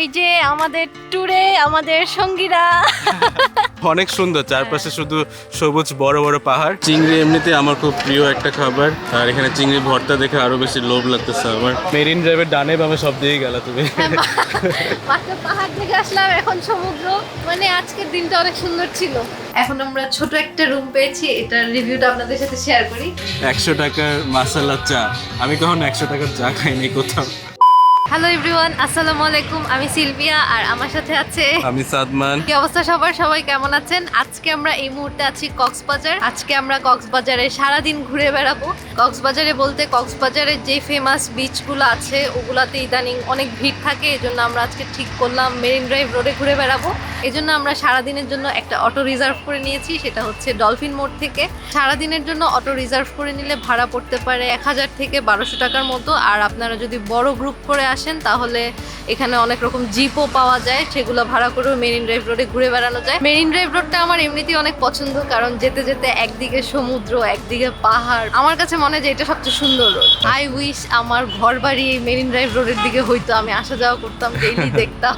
এই যে আমাদের ট্যুরে আমাদের সঙ্গীরা অনেক সুন্দর, চারপাশে শুধু সবুজ বড় বড় পাহাড়। চিংড়ি এমনিতে আমার খুব প্রিয় একটা খাবার, আর এখানে চিংড়ি ভর্তা দেখে আরো বেশি লোভ লাগতেছে আমার। মেরিন ড্রাইভের ডানে বামে সব দিকে গেল তুমি। মাত্র পাহাড় থেকে আসলাম, এখন সমুদ্র। মানে আজকের দিনটা অনেক সুন্দর ছিল। এখন আমরা ছোট একটা রুম পেয়েছি, এটার রিভিউটা আপনাদের সাথে শেয়ার করি। 100 টাকার মাসালা চা, আমি কখন 100 টাকার চা খাইনি কোথাও। হ্যালো এভরিওয়ান, আসসালামু আলাইকুম। আমি সিলভিয়া আর আমার সাথে আছে আমি সাদমান। কি অবস্থা সবার, সবাই কেমন আছেন? আজকে আমরা এই মুহূর্তে আছি কক্সবাজার। আজকে আমরা কক্সবাজারে সারাদিন ঘুরে বেড়াবো। কক্সবাজারে বলতে কক্সবাজারে যে ফেমাস বিচগুলো আছে ওগুলাতে ইদানিং অনেক ভিড় থাকে, এজন্য আমরা আজকে ঠিক করলাম মেরিন ড্রাইভ রোডে ঘুরে বেড়াবো। এজন্য আমরা সারাদিনের জন্য একটা অটো রিজার্ভ করে নিয়েছি, সেটা হচ্ছে ডলফিন মোড় থেকে। সারাদিনের জন্য অটো রিজার্ভ করে নিলে ভাড়া পড়তে পারে 1000 থেকে 1200 টাকার মতো। আর আপনারা যদি বড় গ্রুপ করে আসেন তাহলে এখানে অনেক রকম জিপও পাওয়া যায়, সেগুলো ভাড়া করেও মেরিন ড্রাইভ রোডে ঘুরে বেড়ানো যায়। মেরিন ড্রাইভ রোডটা আমার এমনিতেই অনেক পছন্দ, কারণ যেতে যেতে একদিকে সমুদ্র একদিকে পাহাড়। আমার কাছে মনে হয় যে এটা সবচেয়ে সুন্দর রোড। আই উইশ আমার ঘর বাড়ি এই মেরিন ড্রাইভ রোডের দিকে হইতো, আমি আসা যাওয়া করতাম, ডেইলি দেখতাম।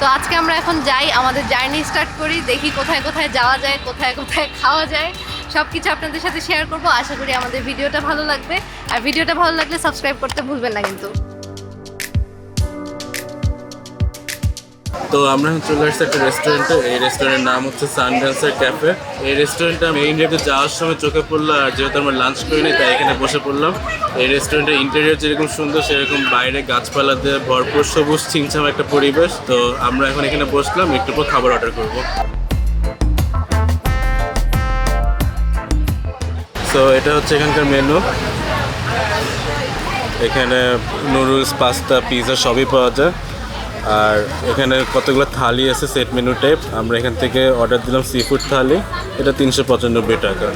তো আজকে আমরা এখন যাই, আমাদের জার্নি স্টার্ট করি, দেখি কোথায় কোথায় যাওয়া যায়, কোথায় কোথায় খাওয়া যায়, সব কিছু আপনাদের সাথে শেয়ার করবো। আশা করি আমাদের ভিডিওটা ভালো লাগবে, আর ভিডিওটা ভালো লাগলে সাবস্ক্রাইব করতে ভুলবেন না কিন্তু। তো আমরা চলে আসছি একটা রেস্টুরেন্টে। এই রেস্টুরেন্টের নাম হচ্ছে সানড্যান্সার ক্যাফে। এই রেস্টুরেন্টটা মেইন ড্রাইভে যাওয়ার সময় চোখে পড়লো, আর যেহেতু আমরা লাঞ্চ করিনি তাই এখানে বসে পড়লাম। এই রেস্টুরেন্টের ইন্টেরিয়র যেরকম সুন্দর, সেরকম বাইরে গাছপালা দিয়ে ভরপুর সবুজ ছিমছাম একটা পরিবেশ। তো আমরা এখন এখানে বসলাম, একটু পর খাবার অর্ডার করব। তো এটা হচ্ছে এখানকার মেনু। এখানে নুডলস, পাস্তা, পিৎজা সবই পাওয়া যায়। আর এখানে কতগুলো থালি আছে সেট মেনু টাইপ। আমরা এখান থেকে অর্ডার দিলাম সি ফুড থালি, এটা 395 টাকা।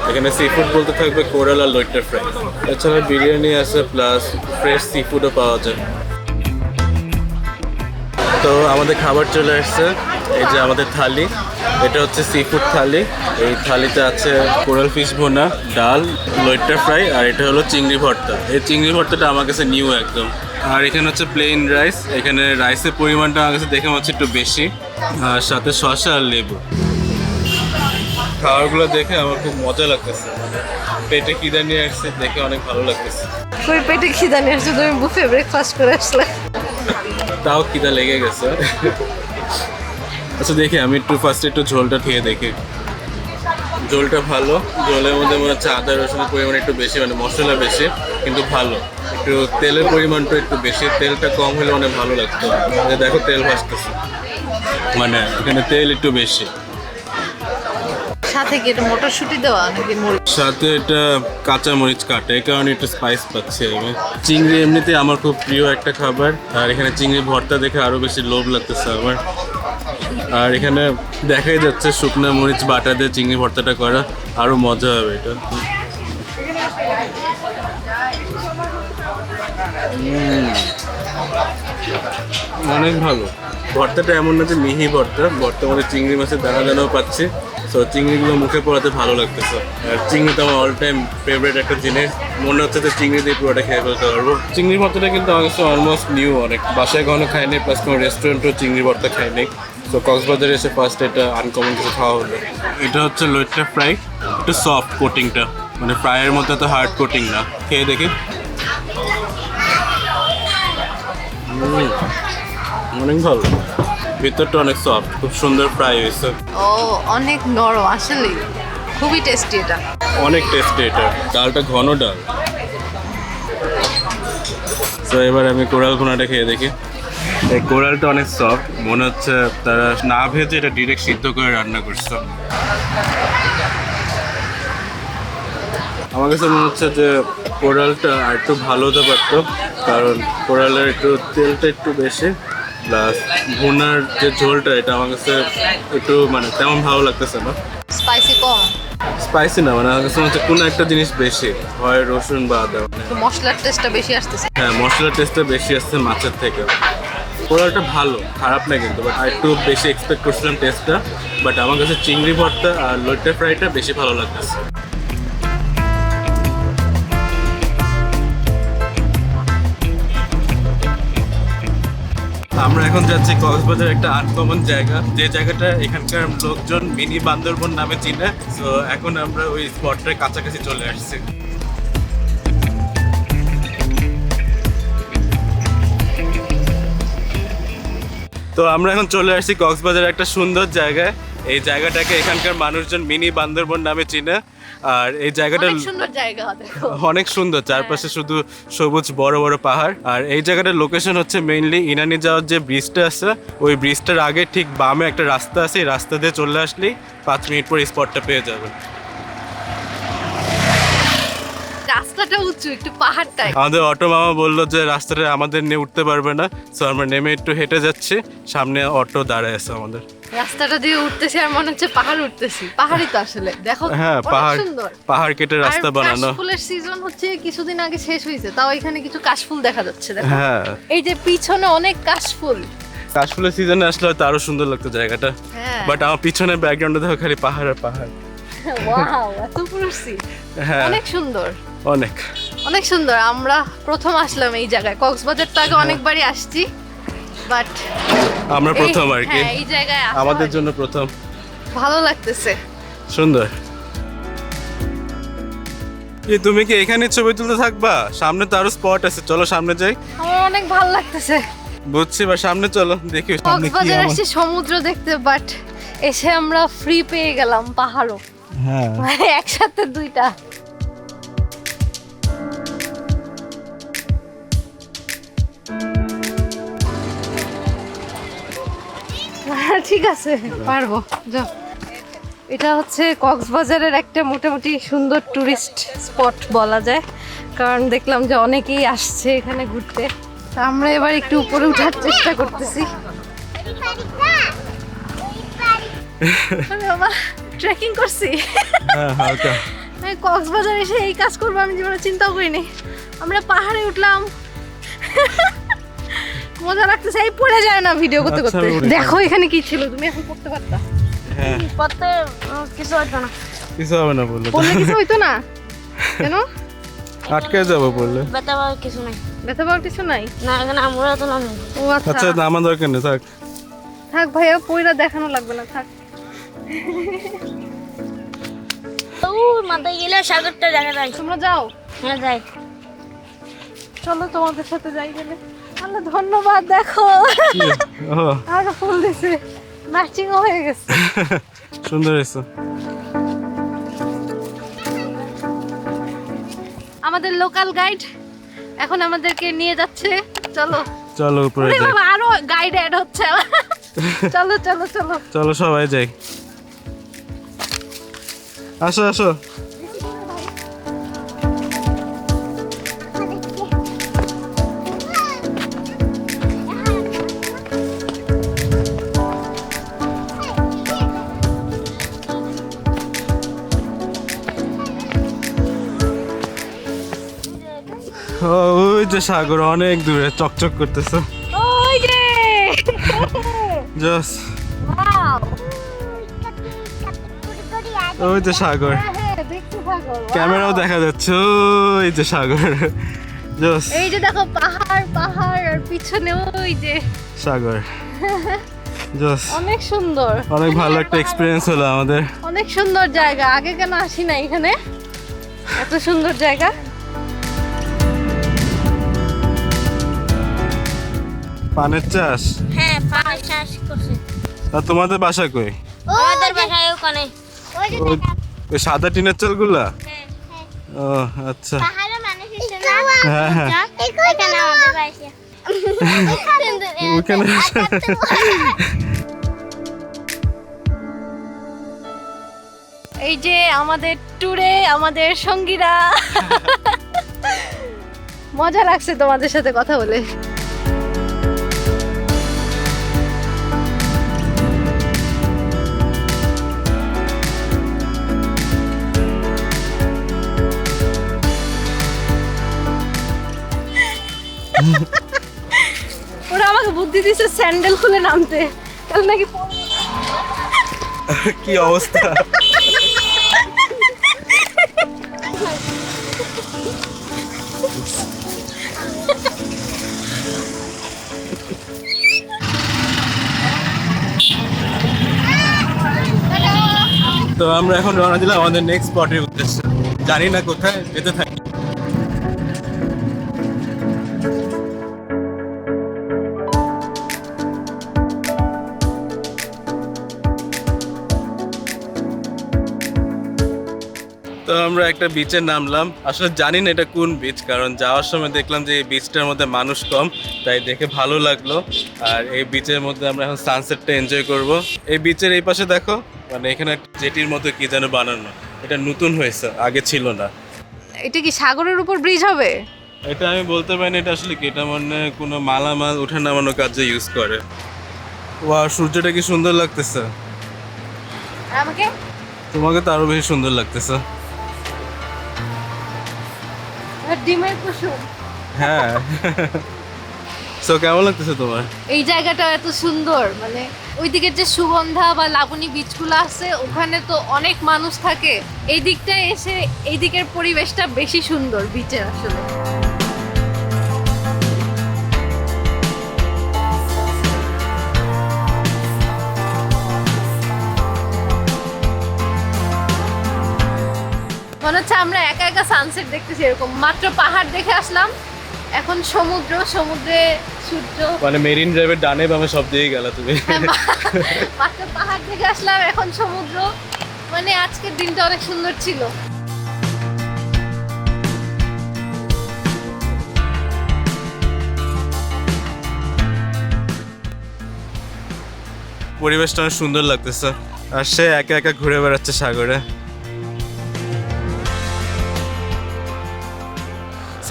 এখানে সি ফুড বলতে থাকবে কোরাল আর লইট্টার ফ্রাই। এছাড়া বিরিয়ানি আছে, প্লাস ফ্রেশ সি ফুডও পাওয়া যায়। তো আমাদের খাবার চলে আসছে, এই যে আমাদের থালি। এটা হচ্ছে সি ফুড থালি। এই থালিতে আছে কোরাল ফিশ ভুনা, ডাল, লইট্টার ফ্রাই, আর এটা হলো চিংড়ি ভর্তা। এই চিংড়ি ভর্তাটা আমার কাছে নিউ একদম। আর এখানে হচ্ছে প্লেন রাইস। এখানে রাইসের পরিমাণটা আমার কাছে দেখে হচ্ছে একটু বেশি, আর সাথে শসা আর লেবু। খাবারগুলো দেখে আমার খুব মজা লাগতেছে, পেটে খিদা নিয়ে আসছে, দেখে অনেক ভালো লাগতেছে। ওই পেটে খিদা নিয়ে আসছে, তুমি বুফে ব্রেকফাস্ট করে আসলে। তাও খিদা লেগে গেছে। আচ্ছা দেখি, আমি একটু ফার্স্টে একটু ঝোলটা খেয়ে দেখি। ঝোলটা ভালো, ঝোলের মধ্যে মনে হচ্ছে আদা রসুনের পরিমাণ একটু বেশি, মানে মশলা বেশি, কিন্তু ভালো। একটু তেলের পরিমাণটা একটু বেশি, তেলটা কম হলে অনেক ভালো লাগতো। দেখো তেল ভাসতেছে, মানে এখানে তেল একটু বেশি। সাথে কি এটা মটরশুঁটি দেওয়া নাকি মরিচ? সাথে এটা কাঁচা মরিচ কাটা, এই কারণে একটু স্পাইস পাচ্ছি আমি। চিংড়ি এমনিতে আমার খুব প্রিয় একটা খাবার, আর এখানে চিংড়ি ভর্তা দেখে আরো বেশি লোভ লাগতেছে আমার। আর এখানে দেখাই যাচ্ছে শুকনো মরিচ বাটা দিয়ে চিংড়ি ভর্তাটা করা, আরো মজা হবে এটা। অনেক ভালো ভর্তাটা, এমন না যে মিহি ভর্তা, ভর্তার মধ্যে চিংড়ি মাছের দানা দানাও পাচ্ছি। তো চিংড়িগুলো মুখে পড়াতে ভালো লাগতেছে। আর চিংড়ি তো আমার অল টাইম ফেভারিট একটা জিনিস, মনে হচ্ছে যে চিংড়ি দিয়ে পুরোটা খেয়ে ফেলতে পারবো। চিংড়ি ভর্তাটা কিন্তু আমার কাছে অলমোস্ট নিউ, অনেক বাসায় কখনো খাইনি, প্লাস কোনো রেস্টুরেন্টও চিংড়ি ভর্তা খাইনি। তো কক্সবাজারে এসে ফার্স্ট এটা আনকমন কিছু খাওয়া হলো। এটা হচ্ছে লইট্টা ফ্রাই, একটু সফট কোটিংটা, মানে ফ্রাইয়ের মধ্যে তো হার্ড কোটিং না। খেয়ে দেখি। অনেক ভালো, ভিতরটা অনেক সফট, খুব সুন্দর ফ্রাই হয়েছে। ও অনেক নরম, আসলে খুবই টেস্টি এটা। অনেক টেস্টি এটা, ডালটা ঘন ডাল। তো এবার আমি কোরাল ভুনাটা খেয়ে দেখি। এই কোরালটা অনেক সফট, মনে হচ্ছে তারা না ভেজে এটা ডিরেক্ট সিদ্ধ করে রান্না করছে। আমার কাছে মনে হচ্ছে যে কোরালটা আর একটু ভালো হতে পারতো, কারণ কোরালের একটু তেলটা একটু বেশি, প্লাস ভুনার যে ঝোলটা এটা আমার কাছে একটু মানে তেমন ভালো লাগতেছে না। স্পাইসি কম, স্পাইসি না, মানে আমার কাছে মনে হচ্ছে কোনো একটা জিনিস বেশি, হয় রসুন বা আদা। মশলার টেস্টটা বেশি আসতেছে। হ্যাঁ, মশলার টেস্টটা বেশি আসছে মাছের থেকে। কোরালটা ভালো, খারাপ না কিন্তু, বাট আর একটু বেশি এক্সপেক্ট করছিলাম টেস্টটা। বাট আমার কাছে চিংড়ি ভর্তা আর লইট্টা ফ্রাইটা বেশি ভালো লাগতেছে। আমরা এখন যাচ্ছি কক্সবাজার, একটা আনকমন জায়গা, যে জায়গাটা এখানকার লোকজন মিনি বান্দরবন নামে চিনে। তো এখন আমরা ওই স্পটটার কাছাকাছি চলে আসছি। তো আমরা এখন চলে আসছি কক্সবাজার একটা সুন্দর জায়গায়। এই জায়গাটাকে এখানকার মানুষজন মিনি বান্দরবন নামে চিনে। আর এই জায়গাটা অনেক সুন্দর জায়গা, দেখো অনেক সুন্দর, চারপাশে শুধু সবুজ বড় বড় পাহাড়। আর এই জায়গাটার লোকেশন হচ্ছে মেইনলি ইনানি যাওয়ার যে ব্রিজটা আছে, ওই ব্রিজটার আগে ঠিক বামে একটা রাস্তা আছে, এই রাস্তা দিয়ে চলে আসলেই 5 মিনিট পর স্পটটা পেয়ে যাবেন। রাস্তাটা উঁচু, একটু পাহাড়টাই। আমাদের অটো মামা বললো যে রাস্তাটা আমাদের নিয়ে উঠতে পারবে না, সো আমরা নেমে একটু হেঁটে যাচ্ছি, সামনে অটো দাঁড়ায় আছে আমাদের। রাস্তাটা দিয়ে উঠতেছি আর মনে হচ্ছে পাহাড় উঠতেছি। পাহাড়ই তো আসলে, দেখো হ্যাঁ পাহাড়, পাহাড় কেটে রাস্তা বানানো। কাশফুলের সিজন হচ্ছে কিছুদিন আগে শেষ হয়েছে, তাও এখানে কিছু কাশফুল দেখা যাচ্ছে, দেখো। হ্যাঁ এই যে পিছনে অনেক কাশফুল। কাশফুলের সিজনে আসলে হয়তো আরো সুন্দর লাগতো জায়গাটা, হ্যাঁ। বাট আমার পিছনে ব্যাকগ্রাউন্ডে দেখো খালি পাহাড় আর পাহাড়। ওয়াও, এত পুরুষি। হ্যাঁ অনেক সুন্দর, অনেক অনেক সুন্দর। আমরা প্রথম আসলাম এই জায়গায়। কক্সবাজার তো আগে অনেকবারই আসছি, বাট আমরা প্রথম আর কি, এই জায়গায় আসা আমাদের হয়নি। জন্য প্রথম। ভালো লাগতেছে, সুন্দর। তুমি কি এখানে ছবি তুলতে থাকবা? সামনে তো আরো স্পট আছে, চলো সামনে যাই। আমার অনেক ভালো লাগতেছে। বুঝছি, বা সামনে চলো দেখি সামনে কি। কক্সবাজার আসছি সমুদ্র দেখতে, বাট এসে আমরা ফ্রি পেয়ে গেলাম পাহাড়ও। হ্যাঁ একসাথে দুইটা। ঠিক আছে, পারবো, যাও। এটা হচ্ছে কক্সবাজারের একটা মোটামুটি সুন্দর টুরিস্ট স্পট বলা যায়, কারণ দেখলাম যে অনেকেই আসছে এখানে ঘুরতে। তা আমরা এবার একটু উপরে উঠার চেষ্টা করতেছি। ট্রেকিং করছি। হ্যাঁ হালকা। আমি কক্সবাজার এসে এই কাজ করবো আমি জীবনে চিন্তাও করিনি। আমরা পাহাড়ে উঠলাম, মজা লাগতেছে। এই পড়ে যায় না ভিডিও করতে করতে। দেখো এখানে কি ছিল, তুমি এখন পড়তে পারতা। হ্যাঁ পড়তে কিছু হইতো না, কিছু হবে না বললে। পড়লে কিছু হইতো না কেন? আটকে যাবো বললে। ব্যথা পাওয়ার কিছু নাই। ব্যথা পাওয়ার কিছু নাই না, এখানে আমরা তো নাম। ও আচ্ছা আচ্ছা, নামান দরকার নেই, থাক থাক ভাইয়া, পয়রা দেখানো লাগবে না, থাক। মাথায় গেলে সাগরটা দেখা যায়। তোমরা যাও। হ্যাঁ যাই, চলো তোমাদের সাথে যাই গেলে। আল্লাহ ধন্যবাদ, দেখো আর ফুল দিছে, ম্যাচিংও হয়ে গেছে। সুন্দর হয়েছে। আমাদের লোকাল গাইড এখন আমাদেরকে নিয়ে যাচ্ছে, চলো চলো উপরে ওরে যাই। বাবা, আরো গাইড অ্যাড হচ্ছে। চলো চলো চলো চলো সবাই যাই, আসো আসো। ওই যে সাগর অনেক দূরে চকচক করতেছে। ওই যে জস, ওয়াও, ওই যে সাগর, হ্যাঁ দেখতে থাকো। ক্যামেরাও দেখা যাচ্ছে, ওই যে সাগর। জস, এই যে দেখো পাহাড় পাহাড়, আর পিছনে ওই যে সাগর। জস, অনেক সুন্দর, অনেক ভালো একটা এক্সপিরিয়েন্স হলো আমাদের। অনেক সুন্দর জায়গা। আগে কেন আসি না এখানে, এত সুন্দর জায়গা। পানের চাষ। হ্যাঁ পাহাড় চাষ করছে। আর তোমাদের বাসা কই? আমাদের বাসায় ওখানে ওই সাদা টিনের চালগুলা? ও আচ্ছা। পাহাড়ে মানুষ এসে না, হ্যাঁ হ্যাঁ এখানে আমাদের বাসা। ওখানে। এই যে আমাদের ট্যুরে আমাদের সঙ্গীরা। মজা লাগছে তোমাদের সাথে কথা বলে। ওরা আমাকে বুদ্ধি দিছে স্যান্ডেল খুলে নামতে, তাহলে নাকি কি অবস্থা। তো আমরা এখন রওনা দিলাম আমাদের নেক্সট স্পটের উদ্দেশ্যে, জানি না কোথায় যেতে থাকি। তো আমরা একটা বিচে নামলাম, আসলে জানি না এটা কোন বিচ, কারণ যাওয়ার সময় দেখলাম যে এই বিচটার মধ্যে মানুষ কম, তাই দেখে ভালো লাগলো। আর এই বিচের মধ্যে আমরা এখন সানসেটটা এনজয় করব। এই বিচের এই পাশে দেখো, মানে এখানে জেটির মতো কি যেন বানানো, এটা নতুন হয়েছে, আগে ছিল না। এটা কি সাগরের উপর ব্রিজ হবে? এটা আমি বলতে পারি না এটা আসলে কি, এটা মানে কোনো মালামাল উঠে নামানোর কাজে ইউজ করে। ওয়া, সূর্যটা কি সুন্দর লাগতেছে। আমাকে তোমাকে তো আরো বেশি সুন্দর লাগতেছে। ডিমের কুসুম। হ্যাঁ। সো কেমন লাগতেছে তোমার? এই জায়গাটা এত সুন্দর, মানে ওইদিকে যে সুগন্ধা বা লাবণী বিচগুলো আছে ওখানে তো অনেক মানুষ থাকে, এই দিকটায় এসে এই দিকের পরিবেশটা বেশি সুন্দর বিচের আসলে। মনে হচ্ছে আমরা একা একা সানসেট দেখতেছি, এরকম মাত্র পাহাড় দেখে আসলাম, এখন সমুদ্র, সমুদ্রে সূর্য, মানে মেরিন ড্রাইভের ডানে বামে সব দিকে গেল তুমি। মাত্র পাহাড় দেখে আসলাম, এখন সমুদ্র, মানে আজকের দিনটা অনেক সুন্দর ছিল। পরিবেশটা অনেক সুন্দর লাগতেছে, আর সে একা একা ঘুরে বেড়াচ্ছে সাগরে।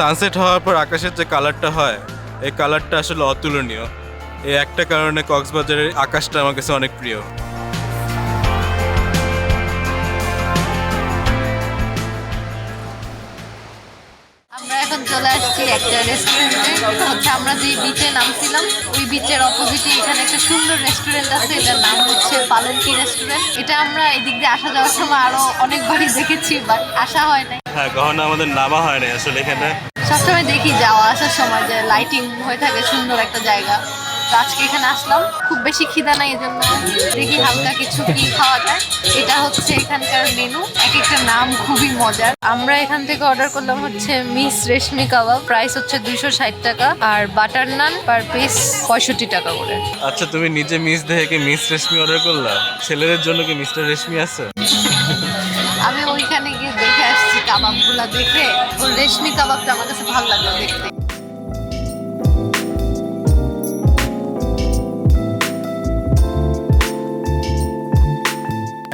সানসেট হওয়ার পর আকাশের যে কালারটা হয়, এই কালারটা আসলে অতুলনীয়। এই একটা কারণে কক্সবাজারের আকাশটা আমার কাছে অনেক প্রিয়। আমরা এখন চলে আসছি একটা রেস্টুরেন্টে, হচ্ছে আমরা যে বিচে নামছিলাম ওই বিচের অপোজিটে এখানে একটা সুন্দর রেস্টুরেন্ট আছে, এটার নাম হচ্ছে পালঙ্কি রেস্টুরেন্ট। এটা আমরা এদিক দিয়ে আসা যাওয়ার সময় আরো অনেকবারই দেখেছি, বাট আসা হয় নাই। হ্যাঁ, কখনো আমাদের নামা হয় না আসলে এখানে। সবসময় দেখি যাওয়া আসার সময় যে লাইটিং হয়ে থাকে, সুন্দর একটা জায়গা। তো আজকে এখানে আসলাম, খুব বেশি খিদা নাই, এজন্য দেখি হালকা কিছু কি খাওয়া যায়। এটা হচ্ছে এখানকার মেনু, এক একটা নাম খুবই মজার। আমরা এখান থেকে অর্ডার করলাম হচ্ছে মিস রেশমি কাবাব, প্রাইস হচ্ছে 260 টাকা, আর বাটার নান পার পিস 65 টাকা করে। আচ্ছা, তুমি নিজে মিস দেখে মিস রেশমি অর্ডার করলা? ছেলেদের জন্য কি মিস্টার রেশমি আছে? আমি ওইখানে গিয়ে দেখে আসছি কাবাবগুলা দেখে, ওর রেশমি কাবাবটা আমার কাছে ভালো লাগলো দেখতে।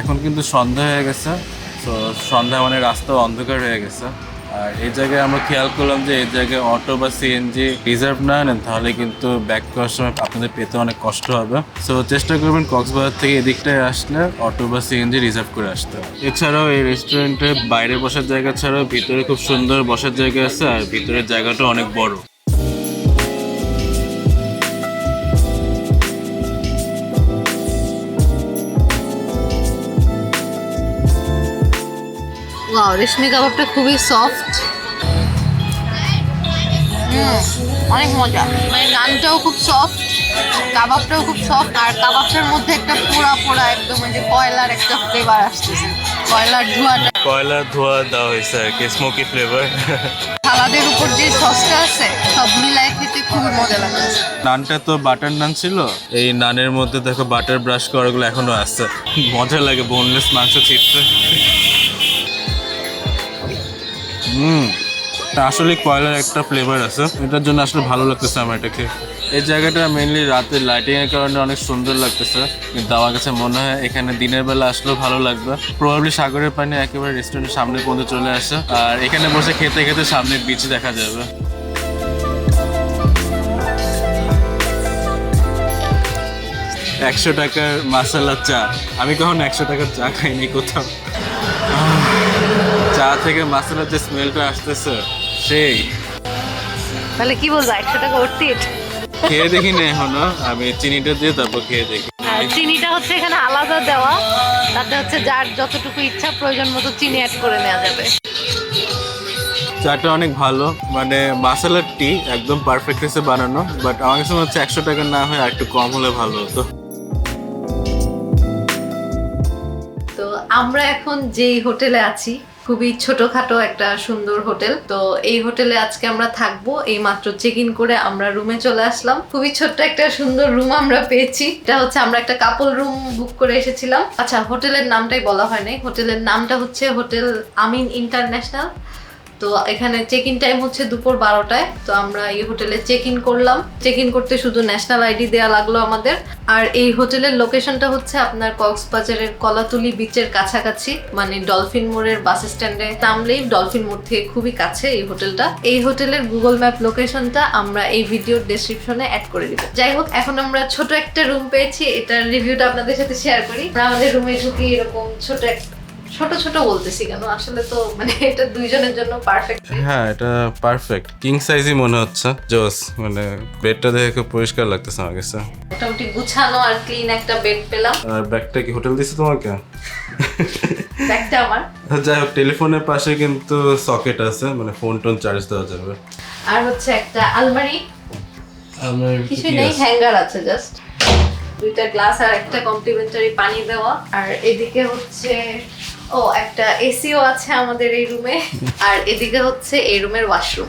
এখন কিন্তু সন্ধ্যা হয়ে গেছে, তো সন্ধ্যা মানে রাস্তাও অন্ধকার হয়ে গেছে। আর এই জায়গায় আমরা খেয়াল করলাম যে এই জায়গায় অটো বা সিএনজি রিজার্ভ না নেন তাহলে কিন্তু ব্যাক করার সময় আপনাদের পেতে অনেক কষ্ট হবে। সো চেষ্টা করবেন কক্সবাজার থেকে এদিকটায় আসলে অটো বা সিএনজি রিজার্ভ করে আসতে। এছাড়াও এই রেস্টুরেন্টে বাইরে বসার জায়গা ছাড়াও ভিতরে খুব সুন্দর বসার জায়গা আছে, আর ভিতরের জায়গাটা অনেক বড়। ওয়াও, রেশমি কাবাবটা খুবই সফট, অনেক মজা। মানে নানটাও খুব সফট, কাবাবটাও খুব সফট, আর কাবাবটার মধ্যে একটা পোড়া পোড়া একদম ওই যে কয়লার একটা ফ্লেভার আসতেছে, কয়লার ধোঁয়া দেওয়া হয়েছে আর কি, স্মোকি ফ্লেভার। সালাদের উপর যে সসটা আছে সব মিলায় খেতে খুবই মজা লাগছে। নানটা তো বাটার নান ছিল, এই নানের মধ্যে দেখো বাটার ব্রাশ করাগুলো এখনো আছে, মজা লাগে বোনলেস মাংস চিপতে। আসলে কয়লার একটা ফ্লেভার আছে, এটার জন্য আসলে ভালো লাগতেছে আমার এটাকে। এই জায়গাটা মেইনলি রাতের লাইটিং এর কারণে অনেক সুন্দর লাগতেছে, কিন্তু আমার কাছে মনে হয় এখানে দিনের বেলা আসলেও ভালো লাগবে। প্রবাবলি সাগরের পানি একেবারে রেস্টুরেন্টের সামনে পর্যন্ত চলে আসে, আর এখানে বসে খেতে খেতে সামনে বিচ দেখা যাবে। 100 টাকার মাসালা চা, আমি কখনো 100 টাকার চা খাইনি কোথাও। চা থেকে মাসালার যে স্মেলটা আসতেছে সেই। তাহলে কি বলবো, 100 টাকা অর্থিত? খেয়ে দেখি না এখনো, আমি চিনিটা দিয়ে তারপর খেয়ে দেখি। চিনিটা হচ্ছে এখানে আলাদা দেওয়া, তাতে হচ্ছে যার যতটুকু ইচ্ছা প্রয়োজন মতো চিনি অ্যাড করে নেওয়া যাবে। চাটা অনেক ভালো, মানে মাসালার টি একদম পারফেক্ট হিসেবে বানানো, বাট আমার কাছে মনে হচ্ছে 100 টাকা না হয় আর একটু কম হলে ভালো হতো। তো আমরা এখন যেই হোটেলে আছি খুবই ছোটখাটো একটা সুন্দর হোটেল। তো এই হোটেলে আজকে আমরা থাকবো। এই মাত্র চেক ইন করে আমরা রুমে চলে আসলাম। খুবই ছোট্ট একটা সুন্দর রুম আমরা পেয়েছি। এটা হচ্ছে আমরা একটা কাপল রুম বুক করে এসেছিলাম। আচ্ছা, হোটেলের নামটাই বলা হয় নাই। হোটেলের নামটা হচ্ছে হোটেল আমিন ইন্টারন্যাশনাল। তো এখানে চেক ইন টাইম হচ্ছে দুপুর 12টায়। তো আমরা এই হোটেলে চেক ইন করলাম। চেক ইন করতে শুধু ন্যাশনাল আইডি দেওয়া লাগলো আমাদের। আর এই হোটেলের লোকেশনটা হচ্ছে আপনার কক্সবাজারের কলাতুলি বিচের কাছাকাছি, মানে ডলফিন মোড়ের বাস স্ট্যান্ডে নামলেই ডলফিন মোড় থেকে খুবই কাছে এই হোটেলটা। এই হোটেলের গুগল ম্যাপ লোকেশনটা আমরা এই ভিডিওর ডেসক্রিপশনে অ্যাড করে দিব। যাই হোক, এখন আমরা ছোট একটা রুম পেয়েছি, এটার রিভিউটা আপনাদের সাথে শেয়ার করি। আমরা আমাদের রুমে ঢুকি এরকম ছোট ছোট বলতেছি কেন, আসলে তো মানে এটা দুইজনের জন্য পারফেক্ট। হ্যাঁ, এটা পারফেক্ট, কিং সাইজই মনে হচ্ছে। জোস, মানে বেডটা দেখে খুব পরিষ্কার লাগতেছে আমার কাছে। মোটামুটি গুছানো আর ক্লিন একটা বেড পেলাম। আর ব্যাগটা কি হোটেল দিছে তোমাকে? ব্যাগটা আমার। যাই হোক, টেলিফোনের পাশে কিন্তু সকেট আছে, মানে ফোন টোন চার্জ দেওয়া যাবে। আর হচ্ছে একটা আলমারি, আমার কিছু নেই, হ্যাঙ্গার আছে জাস্ট। দুইটা গ্লাস আর একটা কমপ্লিমেন্টারি পানি দেওয়া। আর এদিকে হচ্ছে একটা এসিও আছে আমাদের এই রুমে। আর এদিকে হচ্ছে এই রুমের ওয়াশরুম।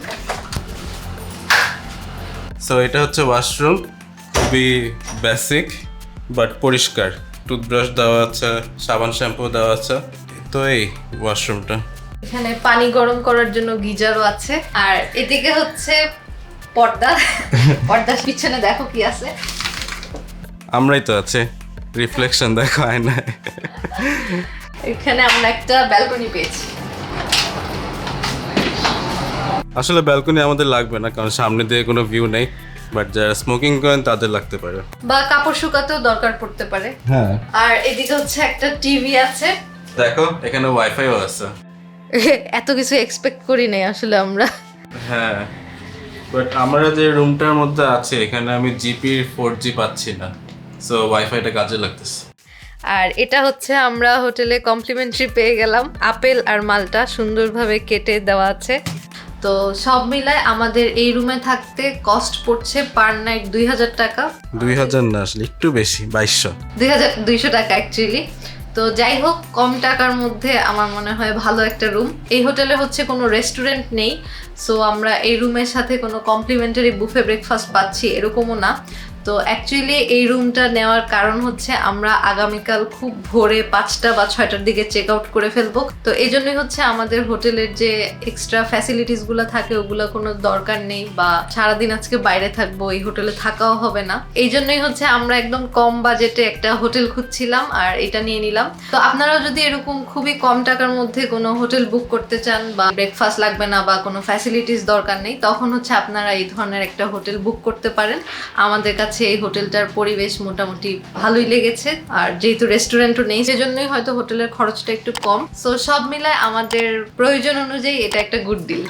সো এটা হচ্ছে ওয়াশরুম, খুবই বেসিক বাট পরিষ্কার। টুথব্রাশ দেওয়া আছে, সাবান শ্যাম্পু দেওয়া আছে। তো এই ওয়াশরুমটা। এখানে পানি গরম করার জন্য গিজারও আছে। আর এদিকে হচ্ছে পর্দার পর্দার পিছনে দেখো কি আছে। আমরাই তো আছে, রিফ্লেকশন দেখো আয়নায়। এখানে আমরা একটা ব্যালকনি পেয়েছি। আসলে ব্যালকনি আমাদের লাগবে না, কারণ সামনে দিয়ে কোনো ভিউ নেই, বাট যারা স্মোকিং করেন তাদের লাগতে পারে, বা কাপড় শুকাতেও দরকার পড়তে পারে। হ্যাঁ। আর এদিকে হচ্ছে একটা টিভি আছে। দেখো এখানে ওয়াইফাইও আছে। এত কিছু এক্সপেক্ট করি নাই আসলে আমরা। হ্যাঁ, বাট আমরা যে রুমটার মধ্যে আছে এখানে আমি জিপির 4G পাচ্ছি না, সো ওয়াইফাইটা কাজে লাগতেছে। আর এটা হচ্ছে আমরা হোটেলে কমপ্লিমেন্টারি পেয়ে গেলাম আপেল আর মালটা সুন্দরভাবে কেটে দেওয়া আছে। তো সব মিলায় আমাদের এই রুমে থাকতে কস্ট পড়ছে পার নাইট 2000 টাকা। 2000 না, আসলে একটু বেশি, 2200। 2200 টাকা অ্যাকচুয়ালি। তো যাই হোক, কম টাকার মধ্যে আমার মনে হয় ভালো একটা রুম। এই হোটেলে হচ্ছে কোনো রেস্টুরেন্ট নেই, সো আমরা এই রুমের সাথে কোনো কমপ্লিমেন্টারি বুফে ব্রেকফাস্ট পাচ্ছি এরকমও না। তো অ্যাকচুয়ালি এই রুমটা নেওয়ার কারণ হচ্ছে আমরা আগামীকাল খুব ভোরে 5টা বা 6টার দিকে চেক আউট করে ফেলবো। তো এই জন্যই হচ্ছে আমাদের হোটেলের যে এক্সট্রা ফ্যাসিলিটিসগুলো থাকে ওগুলো কোনো দরকার নেই, বা সারাদিন আজকে বাইরে থাকবো, এই হোটেলে থাকাও হবে না। এই জন্যই হচ্ছে আমরা একদম কম বাজেটে একটা হোটেল খুঁজছিলাম আর এটা নিয়ে নিলাম। তো আপনারাও যদি এরকম খুবই কম টাকার মধ্যে কোনো হোটেল বুক করতে চান, বা ব্রেকফাস্ট লাগবে না বা কোনো ফ্যাসিলিটিস দরকার নেই, তখন হচ্ছে আপনারা এই ধরনের একটা হোটেল বুক করতে পারেন। আমাদের কাছে এই হোটেলটার পরিবেশ মোটামুটি ভালোই লেগেছে। আর যেহেতু রেস্টুরেন্টও নেই সেজন্যই হয়তো হোটেলের খরচটা একটু কম। সো সব মিলায় আমাদের প্রয়োজন অনুযায়ী এটা একটা গুড ডিল।